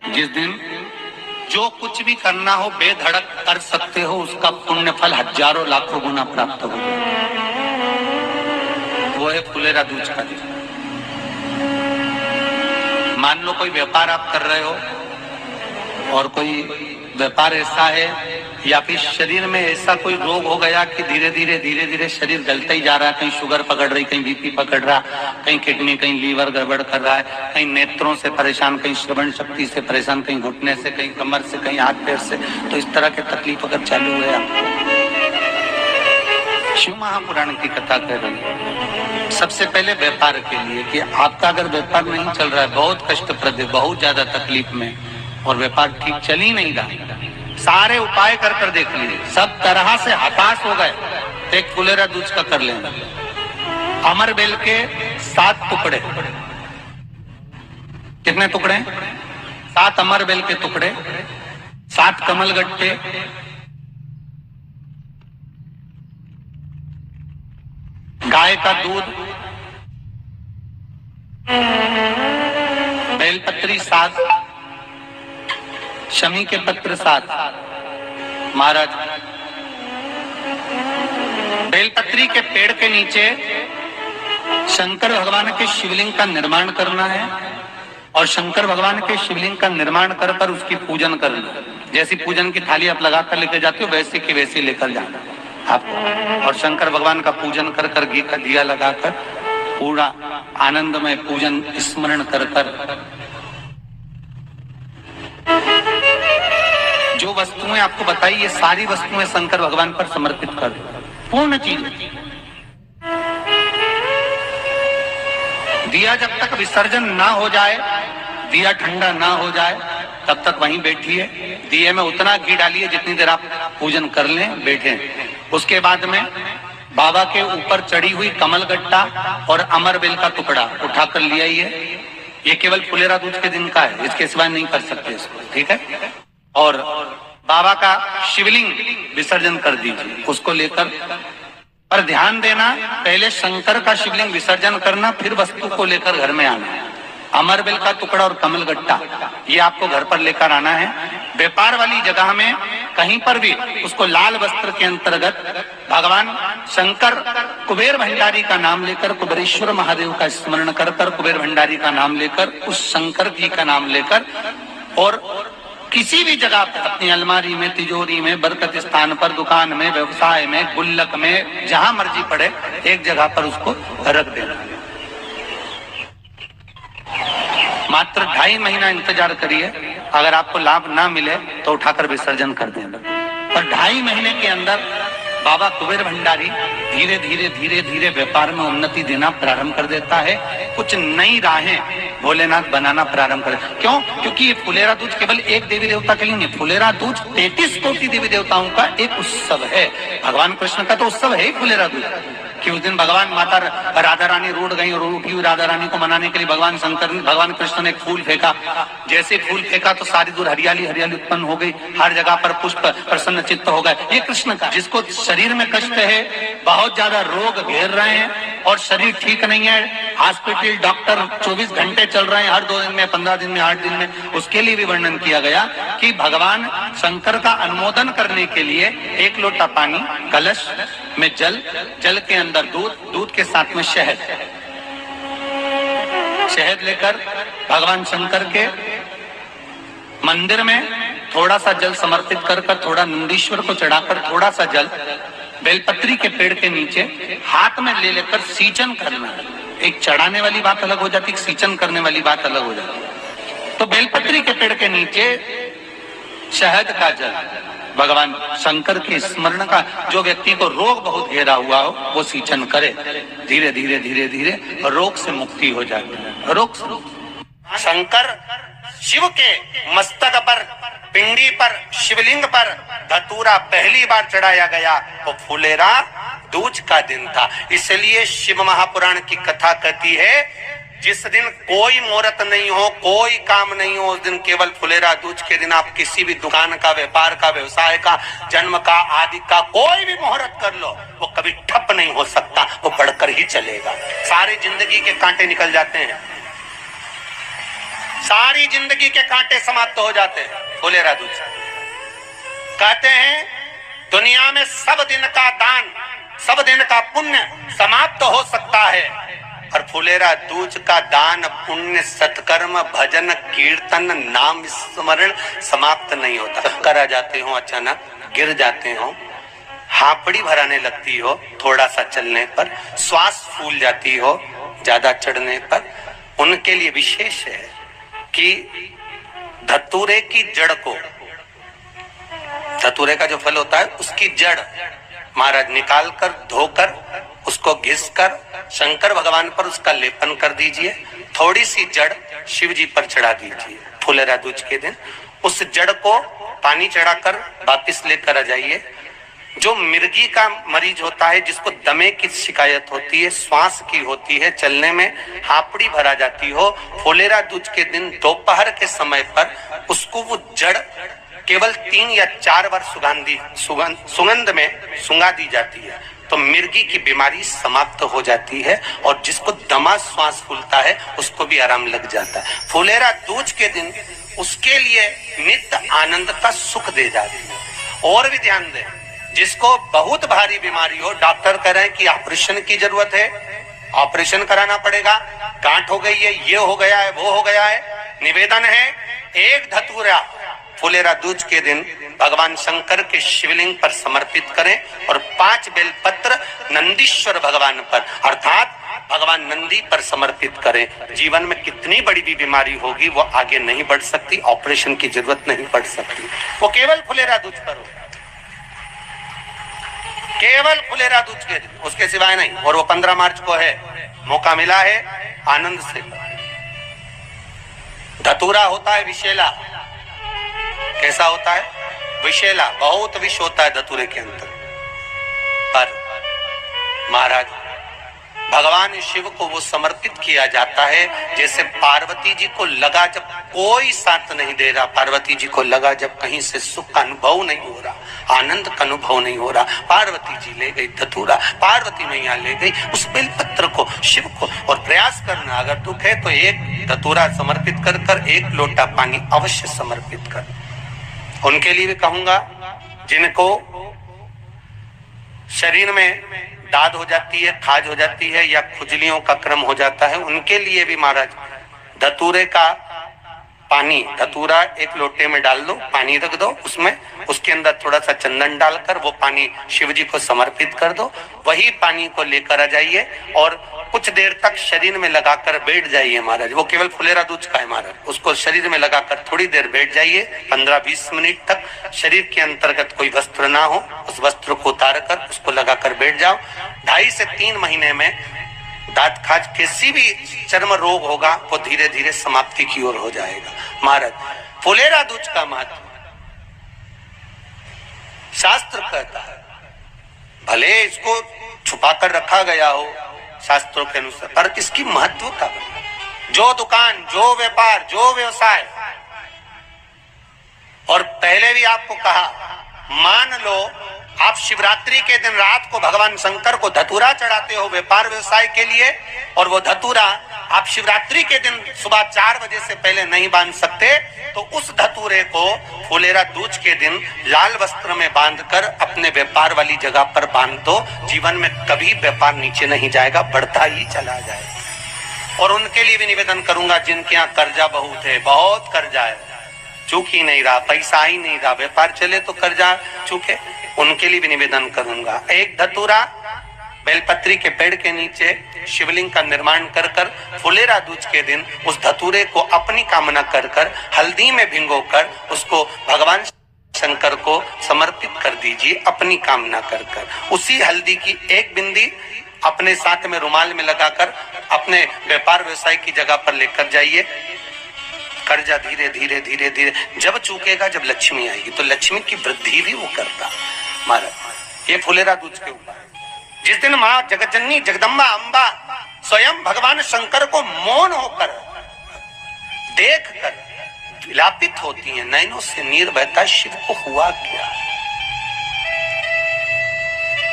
जिस दिन जो कुछ भी करना हो बेधड़क कर सकते हो, उसका पुण्य फल हजारों लाखों गुना प्राप्त हो। वो है फुलेरा दूज का दिन। मान लो कोई व्यापार आप कर रहे हो और कोई व्यापार ऐसा है या फिर शरीर में ऐसा कोई रोग हो गया कि धीरे धीरे शरीर गलता ही जा रहा है। कहीं शुगर पकड़ रही, कहीं बीपी पकड़ रहा, कहीं किडनी, कहीं लीवर गड़बड़ कर रहा है, कहीं नेत्रों से परेशान, कहीं श्रवण शक्ति से परेशान, कहीं घुटने से, कहीं कमर से, कहीं हाथ पैर से। तो इस तरह के तकलीफ अगर चालू है आपको, शिव महापुराण की कथा कह रही है सबसे पहले व्यापार के लिए कि आपका अगर व्यापार नहीं चल रहा है, बहुत कष्टप्रद है, बहुत ज्यादा तकलीफ में और व्यापार ठीक चल ही नहीं रहा, सारे उपाय कर कर देख लिए, सब तरह से हताश हो गए, तो एक फुलेरा दूज का कर लेना। अमर बेल के 7 टुकड़े, कितने टुकड़े? 7 अमर बेल के टुकड़े, 7 कमल गट्टे, गाय का दूध, बेलपत्री 7, शमी के पत्र 7। महाराज, बेलपत्री के पेड़ के नीचे शंकर भगवान के शिवलिंग का निर्माण करना है और शंकर भगवान के शिवलिंग का निर्माण कर उसकी पूजन करना। जैसी पूजन की थाली आप लगाकर लेकर जाते हो वैसे की वैसे लेकर जाना आपको, और शंकर भगवान का पूजन कर घी का दिया लगाकर पूरा आनंदमय पूजन स्मरण कर जो वस्तुएं आपको बताई, ये सारी वस्तुएं शंकर भगवान पर समर्पित कर दो, पूर्ण चीज। दिया जब तक विसर्जन ना हो जाए, दिया ठंडा ना हो जाए, तब तक वहीं बैठिए। दिए में उतना घी डालिए जितनी देर आप पूजन कर लें, बैठे। उसके बाद में बाबा के ऊपर चढ़ी हुई कमल गट्टा और अमर बेल का टुकड़ा उठाकर ले आइए। ये केवल फुलेरा दूज के दिन का है, इसके सिवाय नहीं कर सकते इसको, ठीक है। और बाबा का शिवलिंग विसर्जन कर दीजिए, उसको लेकर, पर ध्यान देना पहले शंकर का शिवलिंग विसर्जन करना, फिर वस्तु को लेकर घर में आना। अमर बेल का टुकड़ा और कमल गट्टा ये आपको घर पर लेकर आना है। व्यापार वाली जगह में कहीं पर भी उसको लाल वस्त्र के अंतर्गत भगवान शंकर कुबेर भंडारी का नाम लेकर, कुबेरेश्वर महादेव का स्मरण कर कुबेर भंडारी का नाम लेकर, उस शंकर जी का नाम लेकर, और किसी भी जगह पर अपनी अलमारी में, तिजोरी में, बरकत स्थान पर, दुकान में, व्यवसाय में, गुल्लक में, जहां मर्जी पड़े एक जगह पर उसको रख देना। मात्र 2.5 महीना इंतजार करिए, अगर आपको लाभ ना मिले तो उठाकर विसर्जन कर देना। पर 2.5 महीने के अंदर बाबा कुबेर भंडारी धीरे धीरे व्यापार में उन्नति देना प्रारंभ कर देता है। कुछ नई राहें भोलेनाथ बनाना प्रारंभ कर। क्यों? क्योंकि ये फुलेरा दूज केवल एक देवी देवता के लिए नहीं, फुलेरा दूज 33 कोटि देवी देवताओं का एक उत्सव है। भगवान कृष्ण का तो उत्सव है ही फुलेरा दूज, कि उस दिन भगवान माता राधा रानी रूठ गई और उठी हुई राधा रानी को मनाने के लिए भगवान कृष्ण ने एक फूल फेंका। जैसे फूल फेंका तो सारी दूर हरियाली उत्पन्न हो गई, हर जगह पर पुष्प प्रसन्न चित्त हो गए। ये कृष्ण का, जिसको शरीर में कष्ट है, बहुत ज्यादा रोग घेर रहे हैं और शरीर ठीक नहीं है, हॉस्पिटल डॉक्टर 24 घंटे चल रहे हैं, हर 2 दिन में, 15 दिन में, 8 दिन में, उसके लिए भी वर्णन किया गया कि भगवान शंकर का अनुमोदन करने के लिए 1 लोटा पानी, कलश में जल के अंदर दूध के साथ में शहद लेकर भगवान शंकर के मंदिर में थोड़ा सा जल समर्पित कर थोड़ा नंदीश्वर को चढ़ाकर थोड़ा सा जल बेलपत्री के पेड़ के नीचे हाथ में ले लेकर सींचन करना। एक चढ़ाने वाली बात अलग हो जाती, एक सींचन करने वाली बात अलग हो जाती। तो बेलपत्री के पेड़ के नीचे शहद का जल, भगवान शंकर के स्मरण का, जो व्यक्ति को रोग बहुत घेरा हुआ हो वो सींचन करे, धीरे धीरे रोग से मुक्ति हो जाती है। रोग से शंकर शिव के मस्तक पर, पिंडी पर, शिवलिंग पर धतूरा पहली बार चढ़ाया गया तो फुलेरा दूज का दिन था। इसलिए शिव महापुराण की कथा कहती है जिस दिन कोई मुहूर्त नहीं हो, कोई काम नहीं हो, उस दिन केवल फुलेरा दूज के दिन आप किसी भी दुकान का, व्यापार का, व्यवसाय का, जन्म का, आदि का कोई भी मुहूर्त कर लो, वो कभी ठप नहीं हो सकता, वो बढ़कर ही चलेगा। सारी जिंदगी के कांटे निकल जाते हैं, सारी जिंदगी के कांटे समाप्त हो जाते हैं फुलेरा दूध से। कहते हैं दुनिया में सब दिन का दान, सब दिन का पुण्य समाप्त हो सकता है, और फुलेरा दूज का दान, पुण्य, सत्कर्म, भजन, कीर्तन, नाम स्मरण समाप्त नहीं होता। चक्कर आ जाते हो, अचानक गिर जाते हो, हापड़ी भराने लगती हो थोड़ा सा चलने पर, श्वास फूल जाती हो ज्यादा चढ़ने पर, उनके लिए विशेष है कि धतूरे की जड़ को, धतूरे का जो फल होता है उसकी जड़ महाराज निकाल कर धोकर उसको घिस कर शंकर भगवान पर उसका लेपन कर दीजिए। थोड़ी सी जड़ शिव जी पर चढ़ा दीजिए फुलेरा दूज के दिन। उस जड़ को पानी चढ़ाकर वापिस लेकर आ जाइए। जो मिर्गी का मरीज होता है, जिसको दमे की शिकायत होती है, श्वास की होती है, चलने में हापड़ी भरा जाती हो, फुलेरा दूज के दिन दोपहर के समय पर उसको वो जड़ केवल 3 या 4 बार सुगंध में सुंगा दी जाती है, तो मिर्गी की बीमारी समाप्त हो जाती है, और जिसको दमा श्वास फूलता है उसको भी आराम लग जाता है। फुलेरा दूज के दिन उसके लिए नित्य आनंद का सुख दे जाती है। और भी ध्यान दें, जिसको बहुत भारी बीमारी हो, डॉक्टर कह रहे हैं कि ऑपरेशन की जरूरत है, ऑपरेशन कराना पड़ेगा, गांठ हो गई है, ये हो गया है, वो हो गया है, निवेदन है एक धतूरा फुलेरा दूज के दिन भगवान शंकर के शिवलिंग पर समर्पित करें, और 5 बेलपत्र नंदीश्वर भगवान पर अर्थात भगवान नंदी पर समर्पित करें। जीवन में कितनी बड़ी भी बीमारी होगी वो आगे नहीं बढ़ सकती, ऑपरेशन की जरूरत नहीं पड़ सकती, वो केवल फुलेरा दूज पर हो, केवल फुलेरा दूज के दिन, उसके सिवाय नहीं। और वो 15 मार्च को है, मौका मिला है, आनंद से। धतूरा होता है विषैला। कैसा होता है? विषैला, बहुत विष होता है धतूरे के अंदर। पर महाराज भगवान शिव को वो समर्पित किया जाता है, जैसे पार्वती जी को लगा जब कोई साथ नहीं दे रहा, पार्वती जी को लगा जब कहीं से सुख का अनुभव नहीं हो रहा, आनंद का अनुभव नहीं हो रहा, पार्वती जी ले गई धतूरा, पार्वती मैया ले गई उस बेलपत्र को शिव को। और प्रयास करना, अगर दुख है तो एक धतूरा समर्पित कर 1 लोटा पानी अवश्य समर्पित कर। उनके लिए भी कहूंगा जिनको शरीर में दाद हो जाती है, खाज हो जाती है, या खुजलियों का क्रम हो जाता है, उनके लिए भी महाराज धतूरे का पानी, धतूरा 1 लोटे में डाल दो, पानी रख दो उसमें, उसके अंदर थोड़ा सा चंदन डालकर वो पानी शिव जी को समर्पित कर दो। वही पानी को लेकर आ जाइए और कुछ देर तक शरीर में लगाकर बैठ जाइए महाराज। वो केवल फुलेरा दूज का है महाराज, उसको शरीर में लगाकर थोड़ी देर बैठ जाइए, 15-20 मिनट तक। शरीर के अंतर्गत कोई वस्त्र ना हो, उस वस्त्र को उतार कर उसको लगाकर बैठ जाओ। 2.5 से 3 महीने में दांत खाज, किसी भी चर्म रोग होगा वो धीरे धीरे समाप्ति की ओर हो जाएगा। महाराज फुलेरा दूज का महत्व शास्त्र कहता है, भले इसको छुपा कर रखा गया हो शास्त्रों के अनुसार, पर इसकी महत्वता, जो दुकान, जो व्यापार, जो व्यवसाय, और पहले भी आपको कहा, मान लो आप शिवरात्रि के दिन रात को भगवान शंकर को धतूरा चढ़ाते हो व्यापार व्यवसाय के लिए, और वो धतूरा आप शिवरात्रि के दिन सुबह 4 बजे से पहले नहीं बांध सकते, तो उस धतूरे को फुलेरा दूज के दिन लाल वस्त्र में बांधकर अपने व्यापार वाली जगह पर बांध दो। जीवन में कभी व्यापार नीचे नहीं जाएगा, बढ़ता ही चला जाएगा। और उनके लिए भी निवेदन करूंगा जिनके यहाँ कर्जा बहुत है, बहुत कर्जा है, चूक ही नहीं रहा, पैसा ही नहीं रहा, व्यापार चले तो कर्जा चूके, उनके लिए भी निवेदन करूंगा। एक धतूरा बेलपत्री के पेड़ के नीचे शिवलिंग का निर्माण कर फुलेरा दूज के दिन उस धतूरे को अपनी कामना कर हल्दी में भिगोकर उसको भगवान शंकर को समर्पित कर दीजिए अपनी कामना कर। उसी हल्दी की 1 बिंदी अपने साथ में रुमाल में लगाकर अपने व्यापार व्यवसाय की जगह पर लेकर जाइए। कर्जा धीरे धीरे धीरे धीरे जब चूकेगा, जब लक्ष्मी आएगी, तो लक्ष्मी की वृद्धि भी वो करता। महाराज ये फुलेरा दूज के ऊपर जिस दिन माँ जगतजननी जगदम्बा अम्बा स्वयं भगवान शंकर को मौन होकर देख कर विलापित होती है, नैनों से नीर बहता, शिव को हुआ क्या,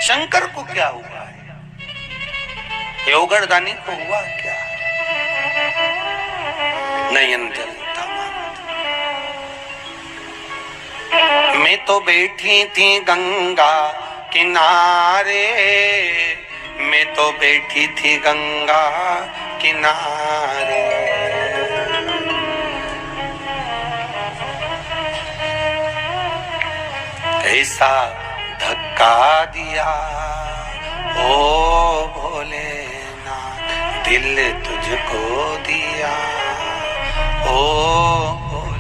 शंकर को क्या हुआ है, योगरदानी को हुआ क्या, नयन जल मैं तो बैठी थी गंगा किनारे, मैं तो बैठी थी गंगा किनारे। ऐसा धक्का दिया ओ भोलेनाथ, दिल तुझको दिया ओ भोले।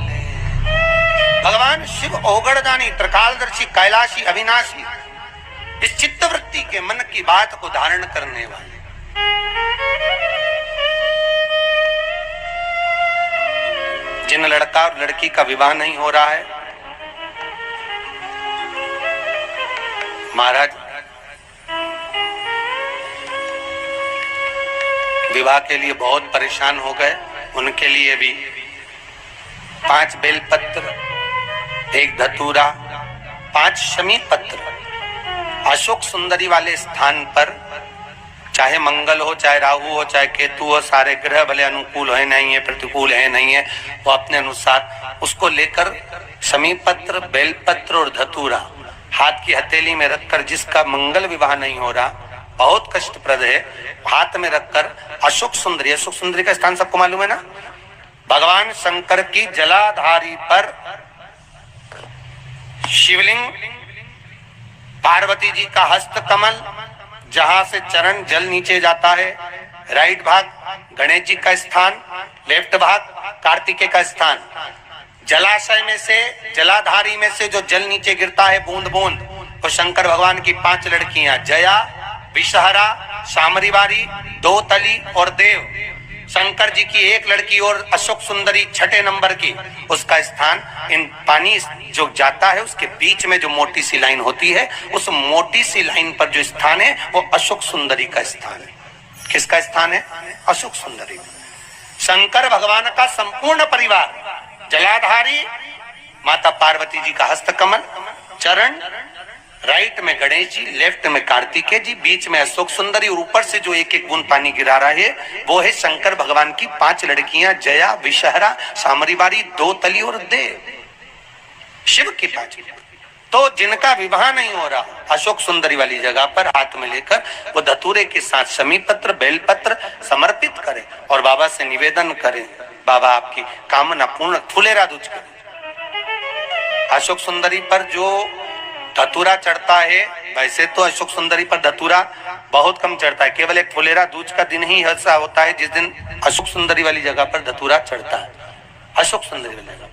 भगवान शिव औगड़दानी, त्रिकालदर्शी, कैलाशी, अविनाशी, इस चित्तवृत्ति के मन की बात को धारण करने वाले। जिन लड़का और लड़की का विवाह नहीं हो रहा है, महाराज विवाह के लिए बहुत परेशान हो गए, उनके लिए भी 5 बेलपत्र, 1 धतूरा, 5 शमी पत्र अशोक सुंदरी वाले स्थान पर, चाहे मंगल हो, चाहे राहु हो, चाहे केतु हो, सारे ग्रह भले अनुकूल है नहीं है, प्रतिकूल है नहीं है, वो अपने अनुसार उसको लेकर शमी पत्र, बेलपत्र और धतूरा हाथ की हथेली में रखकर, जिसका मंगल विवाह नहीं हो रहा, बहुत कष्टप्रद है, हाथ में रखकर अशोक सुंदरी, अशोक सुंदरी का स्थान सबको मालूम है ना, भगवान शंकर की जलाधारी पर शिवलिंग, पार्वती जी का हस्त कमल, जहां से चरण जल नीचे जाता है, राइट भाग गणेश जी का स्थान, लेफ्ट भाग कार्तिकेय का स्थान। जलाशय में से, जलाधारी में से जो जल नीचे गिरता है बूंद बूंद, तो शंकर भगवान की 5 लड़कियां, जया, विषहरा, शामरीवारी, दोतली और देव। शंकर जी की 1 लड़की और अशोक सुंदरी 6ठे नंबर की, उसका स्थान, इन पानी जो जाता है उसके बीच में जो मोटी सी लाइन होती है, उस मोटी सी लाइन पर जो स्थान है वो अशोक सुंदरी का स्थान है। किसका स्थान है? अशोक सुंदरी। शंकर भगवान का संपूर्ण परिवार, जलाधारी माता पार्वती जी का हस्तकमल, चरण, राइट में गणेश जी, लेफ्ट में कार्तिकेय जी, बीच में अशोक सुंदरी, और ऊपर से जो 1-1 बूंद पानी गिरा रहा है वो है शंकर भगवान की 5 लड़कियां, जया, विषहरा, शामरीवारी, दोतली और देव। शिव की 5। तो जिनका विवाह नहीं हो रहा, अशोक सुंदरी वाली जगह पर हाथ में लेकर वो धतूरे के साथ शमी पत्र, बेलपत्र समर्पित करें और बाबा से निवेदन करें, बाबा आपकी कामना पूर्ण, फुलेरा दूज करें। अशोक सुंदरी पर जो धतूरा चढ़ता है, वैसे तो अशोक सुंदरी पर धतूरा बहुत कम चढ़ता है, केवल एक फुलेरा दूज का दिन ही ऐसा होता है जिस दिन अशोक सुंदरी वाली जगह पर धतूरा चढ़ता है। अशोक सुंदरी वाली जगह